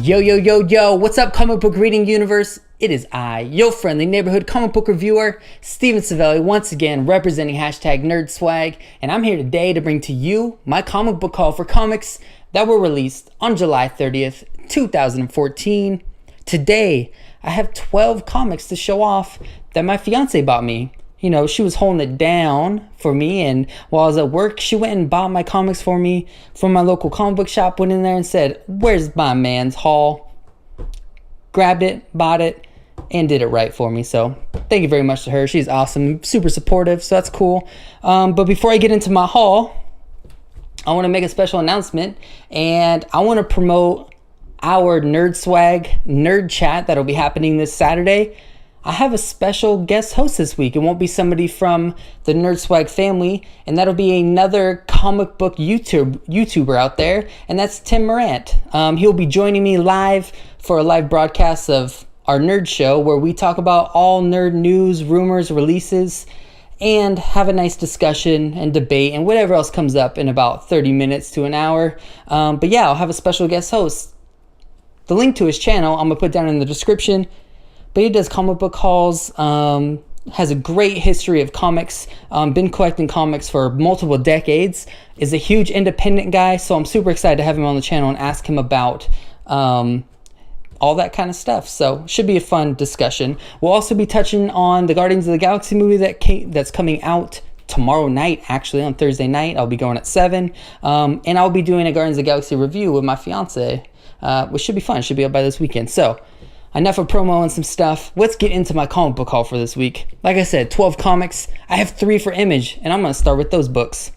Yo, yo, yo, yo, what's up, comic book reading universe? It is I, your friendly neighborhood comic book reviewer, Stephen Savelli, once again representing hashtag NerdSwag, and I'm here today to bring to you my comic book haul for comics that were released on July 30th, 2014. Today, I have 12 comics to show off that my fiance bought me. You know, she was holding it down for me, and while I was at work, she went and bought my comics for me from my local comic book shop, went in there and said, "Where's my man's haul?" Grabbed it, bought it, and did it right for me. So thank you very much to her. She's awesome, super supportive, so that's cool. But before I get into my haul, I want to make a special announcement, and I want to promote our NerdSwag Nerd Chat that'll be happening this Saturday. I have a special guest host this week. It won't be somebody from the NerdSwag family, and that'll be another comic book YouTuber out there, and that's Tim Morant. He'll be joining me live for a live broadcast of our nerd show where we talk about all nerd news, rumors, releases, and have a nice discussion and debate and whatever else comes up in about 30 minutes to an hour. But yeah, I'll have a special guest host. The link to his channel I'm going to put down in the description. But he does comic book hauls, has a great history of comics, been collecting comics for multiple decades, is a huge independent guy, so I'm super excited to have him on the channel and ask him about all that kind of stuff. So should be a fun discussion. We'll also be touching on the Guardians of the Galaxy movie that's coming out tomorrow night, actually on Thursday night. I'll be going at 7, and I'll be doing a Guardians of the Galaxy review with my fiance, which should be fun. Should be up by this weekend. So enough of promo and some stuff. Let's get into my comic book haul for this week. Like I said, 12 comics. I have 3 for Image, and I'm going to start with those books.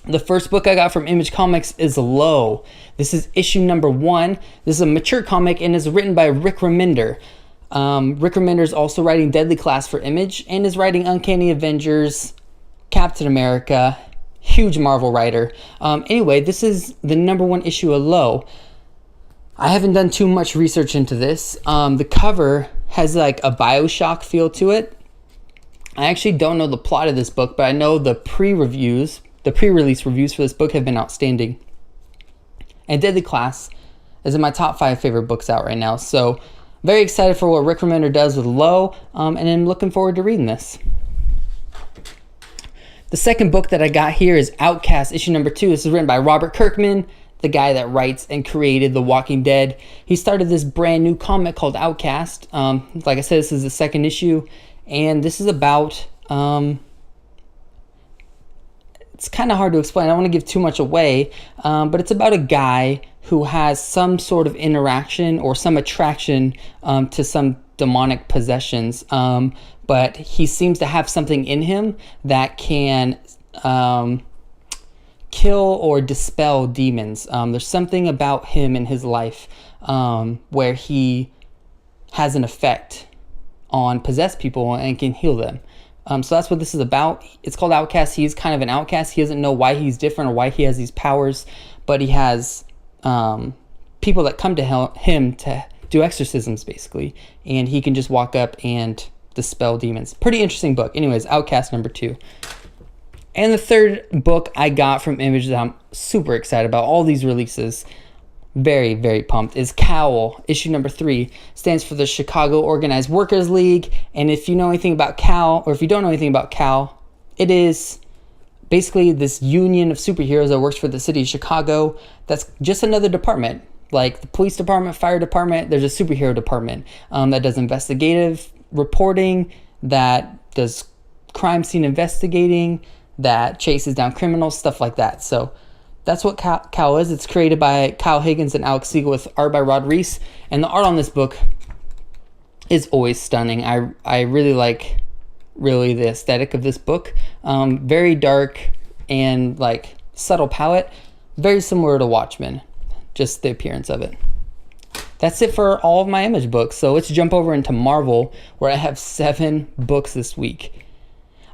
The first book I got from Image Comics is Low. This is issue number 1. This is a mature comic and is written by Rick Remender. Rick Remender is also writing Deadly Class for Image and is writing Uncanny Avengers, Captain America, huge Marvel writer. Anyway, this is the number 1 issue of Low. I haven't done too much research into this. The cover has like a BioShock feel to it. I actually don't know the plot of this book, but I know the pre-release reviews for this book have been outstanding. And Deadly Class is in my top 5 favorite books out right now. So very excited for what Rick Remender does with Low, and I'm looking forward to reading this. The second book that I got here is Outcast, issue number 2. This is written by Robert Kirkman, the guy that writes and created The Walking Dead. He started this brand new comic called Outcast. Like I said, this is the second issue, and this is about, it's kind of hard to explain. I don't want to give too much away, but it's about a guy who has some sort of interaction or some attraction to some demonic possessions, but he seems to have something in him that can kill or dispel demons. There's something about him in his life where he has an effect on possessed people and can heal them. So that's what this is about. It's called Outcast. He's kind of an outcast. He doesn't know why he's different or why he has these powers, but he has people that come to him to do exorcisms, basically, and he can just walk up and dispel demons. Pretty interesting book. Anyways, Outcast number 2. And the third book I got from Image that I'm super excited about, all these releases, very, very pumped, is COWL, issue number 3. Stands for the Chicago Organized Workers League. And if you know anything about COWL, or if you don't know anything about COWL, it is basically this union of superheroes that works for the city of Chicago. That's just another department. Like the police department, fire department, there's a superhero department that does investigative reporting, that does crime scene investigating, that chases down criminals, stuff like that. So that's what COWL is. It's created by Kyle Higgins and Alec Siegel with art by Reis. And the art on this book is always stunning. I really like the aesthetic of this book. Very dark and like subtle palette. Very similar to Watchmen. Just the appearance of it. That's it for all of my Image books. So let's jump over into Marvel, where I have 7 books this week.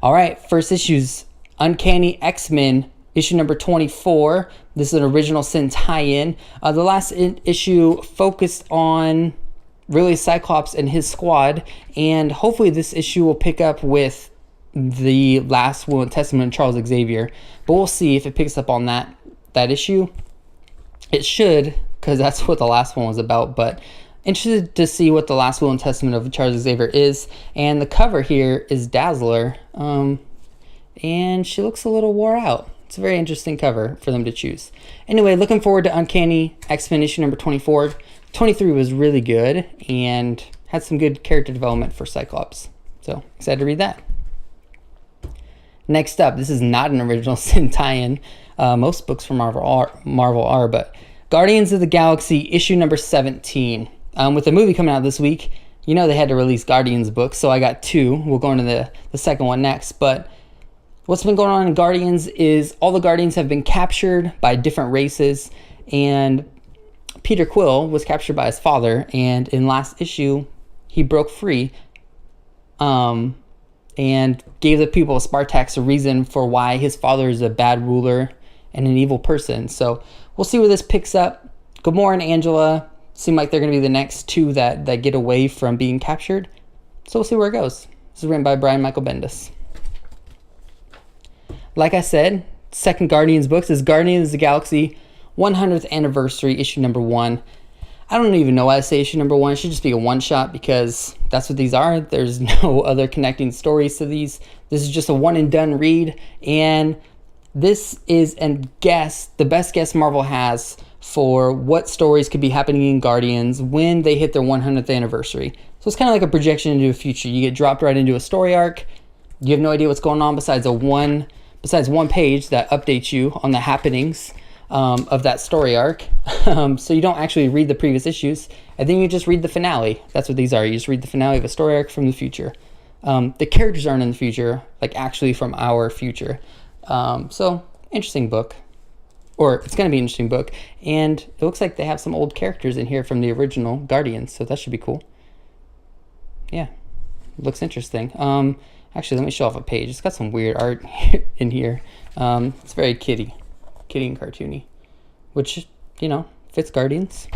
All right, first issue's Uncanny X-Men, issue number 24. This is an original Sin tie-in. The last issue focused on really Cyclops and his squad, and hopefully this issue will pick up with the last Will and Testament, Charles Xavier. But we'll see if it picks up on that issue. It should, because that's what the last one was about, but interested to see what the last will and testament of Charles Xavier is. And the cover here is Dazzler, and she looks a little wore out. It's a very interesting cover for them to choose. Anyway, looking forward to Uncanny X-Men issue number 24. 23 was really good and had some good character development for Cyclops. So excited to read that. Next up, this is not an original Sin tie-in. Most books from Marvel are, but Guardians of the Galaxy issue number 17. With the movie coming out this week, you know they had to release Guardians books, so I got 2. We'll go into the second one next, but what's been going on in Guardians is all the Guardians have been captured by different races, and Peter Quill was captured by his father, and in last issue, he broke free and gave the people of Spartax a reason for why his father is a bad ruler and an evil person. So we'll see where this picks up. Gamora and Angela seem like they're going to be the next 2 that get away from being captured. So we'll see where it goes. This is written by Michael Bendis. Like I said, second Guardians books is Guardians of the Galaxy 100th Anniversary, issue number 1. I don't even know why I say issue number 1. It should just be a one-shot because that's what these are. There's no other connecting stories to these. This is just a one-and-done read, and this is the best guess Marvel has for what stories could be happening in Guardians when they hit their 100th anniversary. So it's kind of like a projection into the future. You get dropped right into a story arc. You have no idea what's going on besides one page that updates you on the happenings of that story arc. So you don't actually read the previous issues, and then you just read the finale. That's what these are. You just read the finale of a story arc from the future. The characters aren't in the future, like actually from our future. So interesting book, or it's going to be an interesting book, and it looks like they have some old characters in here from the original Guardians, so that should be cool. Yeah, looks interesting. Actually, let me show off a page. It's got some weird art in here. It's very kitty and cartoony, which, you know, fits Guardians.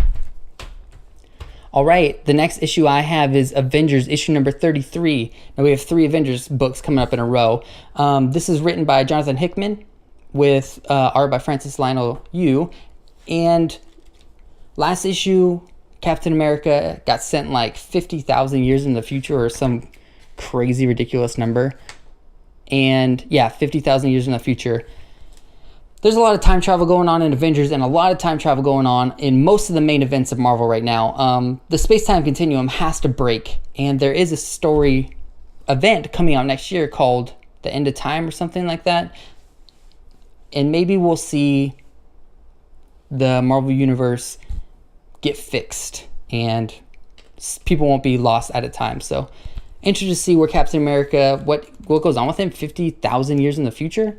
All right, the next issue I have is Avengers issue number 33. Now we have 3 Avengers books coming up in a row. This is written by Jonathan Hickman with art by Francis Lionel Yu. And last issue, Captain America got sent like 50,000 years in the future or some crazy ridiculous number. And yeah, 50,000 years in the future. There's a lot of time travel going on in Avengers and a lot of time travel going on in most of the main events of Marvel right now. The space-time continuum has to break, and there is a story event coming out next year called The End of Time or something like that. And maybe we'll see the Marvel Universe get fixed and people won't be lost at a time. So interested to see where Captain America, what goes on with him 50,000 years in the future.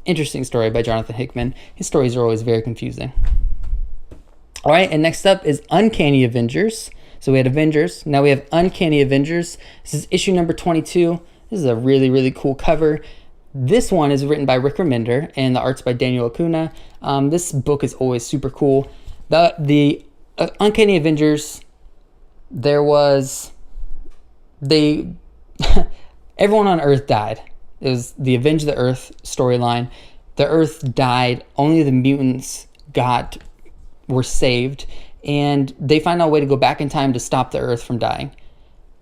Interesting story by Jonathan Hickman. His stories are always very confusing. All right, and next up is Uncanny Avengers. So we had Avengers. Now we have Uncanny Avengers. This is issue number 22. This is a really, really cool cover. This one is written by Rick Remender, and the art's by Daniel Acuna. This book is always super cool. The Uncanny Avengers, everyone on Earth died. It was the Avenge the Earth storyline. The Earth died. Only the mutants were saved. And they find out a way to go back in time to stop the Earth from dying.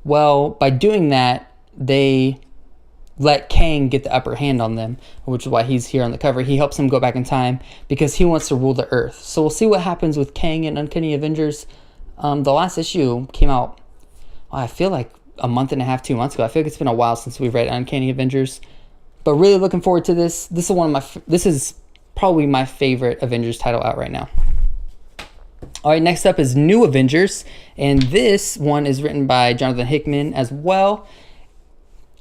Well, by doing that, they let Kane get the upper hand on them, which is why he's here on the cover. He helps them go back in time because he wants to rule the Earth. So we'll see what happens with Kang and Uncanny Avengers. The last issue came out, I feel like a month and a half, 2 months ago. I feel like it's been a while since we've read Uncanny Avengers, but really looking forward to this. This is probably my favorite Avengers title out right now. All right, next up is New Avengers, and this one is written by Jonathan Hickman as well.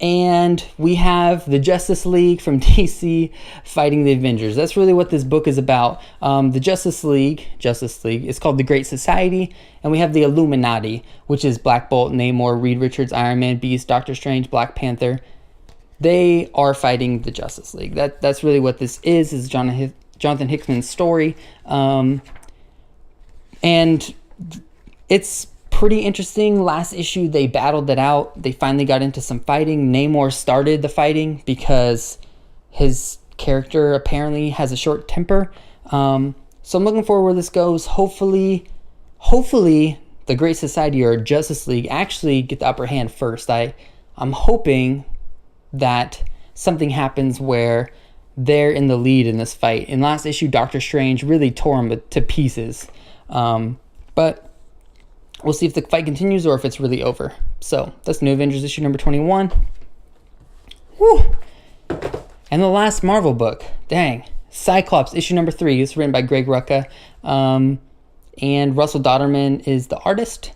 And we have the Justice League from DC fighting the Avengers. That's really what this book is about. The Justice League is called the Great Society, and we have the Illuminati, which is Black Bolt, Namor, Reed Richards, Iron Man, Beast, Doctor Strange, Black Panther. They are fighting the Justice League. That's really what this is Jonathan Hickman's story. And it's pretty interesting. Last issue, they battled it out. They finally got into some fighting. Namor started the fighting because his character apparently has a short temper. So I'm looking forward where this goes. Hopefully the Great Society or Justice League actually get the upper hand first. I'm hoping that something happens where they're in the lead in this fight. In last issue, Doctor Strange really tore him to pieces. But we'll see if the fight continues or if it's really over. So that's New Avengers issue number 21. Whew. And the last Marvel book, dang, Cyclops issue number 3. It's written by Greg Rucka. And Russell Dodderman is the artist.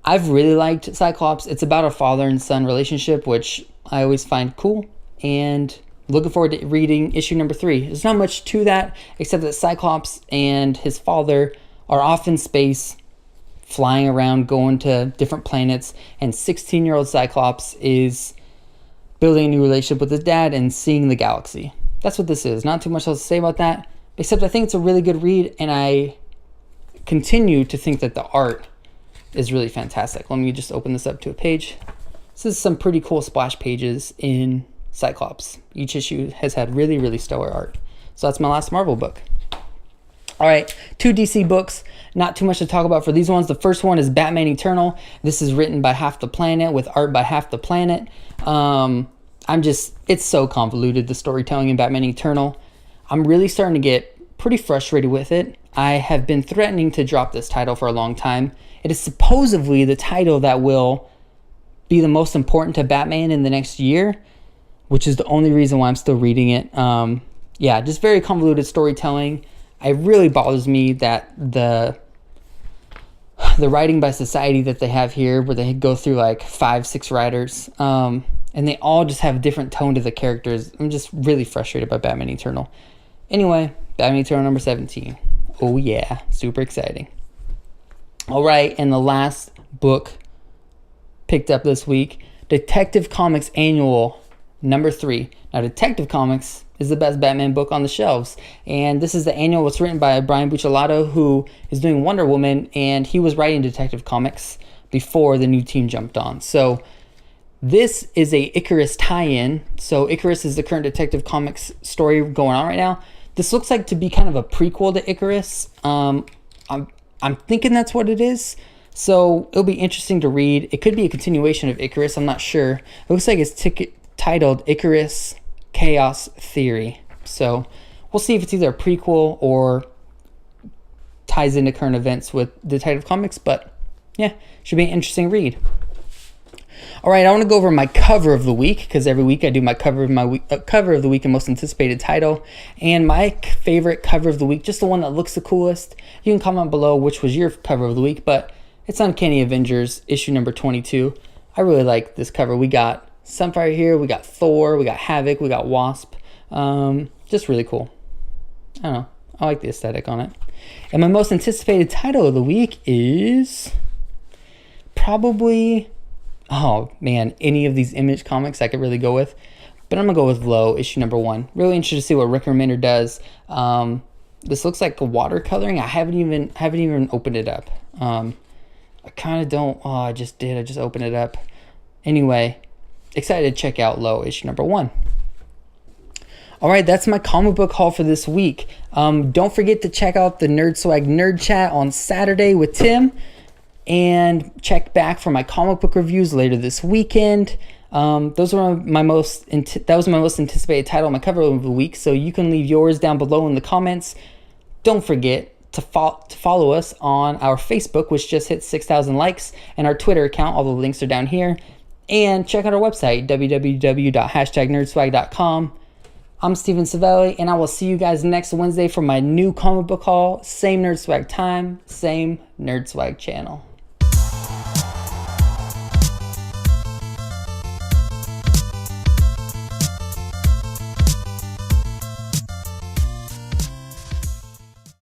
I've really liked Cyclops. It's about a father and son relationship, which I always find cool. And looking forward to reading issue number 3. There's not much to that, except that Cyclops and his father are off in space, flying around, going to different planets. And 16-year-old Cyclops is building a new relationship with his dad and seeing the galaxy. That's what this is. Not too much else to say about that, except I think it's a really good read, and I continue to think that the art is really fantastic. Let me just open this up to a page. This is some pretty cool splash pages in Cyclops. Each issue has had really, really stellar art. So that's my last Marvel book. All right, 2 DC books. Not too much to talk about for these ones. The first one is Batman Eternal. This is written by Half the Planet with art by Half the Planet. It's so convoluted, the storytelling in Batman Eternal. I'm really starting to get pretty frustrated with it. I have been threatening to drop this title for a long time. It is supposedly the title that will be the most important to Batman in the next year, which is the only reason why I'm still reading it. Just very convoluted storytelling. It really bothers me that the writing by society that they have here, where they go through like 5-6 writers, and they all just have a different tone to the characters. I'm just really frustrated by Batman Eternal. Anyway, Batman Eternal number 17. Oh yeah, super exciting. All right, and the last book picked up this week, Detective Comics Annual number 3. Now, Detective Comics is the best Batman book on the shelves, and this is the annual. It's written by Brian Buccellato, who is doing Wonder Woman, and he was writing Detective Comics before the new team jumped on. So this is a Icarus tie-in. So Icarus is the current Detective Comics story going on right now. This looks like to be kind of a prequel to Icarus. I'm thinking that's what it is. So it'll be interesting to read. It could be a continuation of Icarus. I'm not sure. It looks like it's titled Icarus Chaos Theory. So we'll see if it's either a prequel or ties into current events with Detective Comics. But yeah, should be an interesting read. All right, I want to go over my cover of the week, because every week I do my cover of the week and most anticipated title. And my favorite cover of the week, just the one that looks the coolest. You can comment below which was your cover of the week, but it's Uncanny Avengers issue number 22. I really like this cover. We got Sunfire here, we got Thor, we got Havoc, we got Wasp. Just really cool. I don't know. I like the aesthetic on it. And my most anticipated title of the week is probably, oh man, any of these Image comics I could really go with. But I'm going to go with Low, issue number 1. Really interested to see what Rick Remender does. This looks like a watercoloring. I haven't even opened it up. I kind of don't. Oh, I just did. I just opened it up. Anyway, excited to check out Low, issue number 1. All right, that's my comic book haul for this week. Don't forget to check out the Nerd Swag Nerd Chat on Saturday with Tim. And check back for my comic book reviews later this weekend. Those were my most anticipated title on my cover of the week. So you can leave yours down below in the comments. Don't forget to follow us on our Facebook, which just hit 6,000 likes, and our Twitter account. All the links are down here. And check out our website, www.nerdswag.com. I'm Stephen Savelli, and I will see you guys next Wednesday for my new comic book haul. Same Nerd Swag time, same Nerd Swag channel.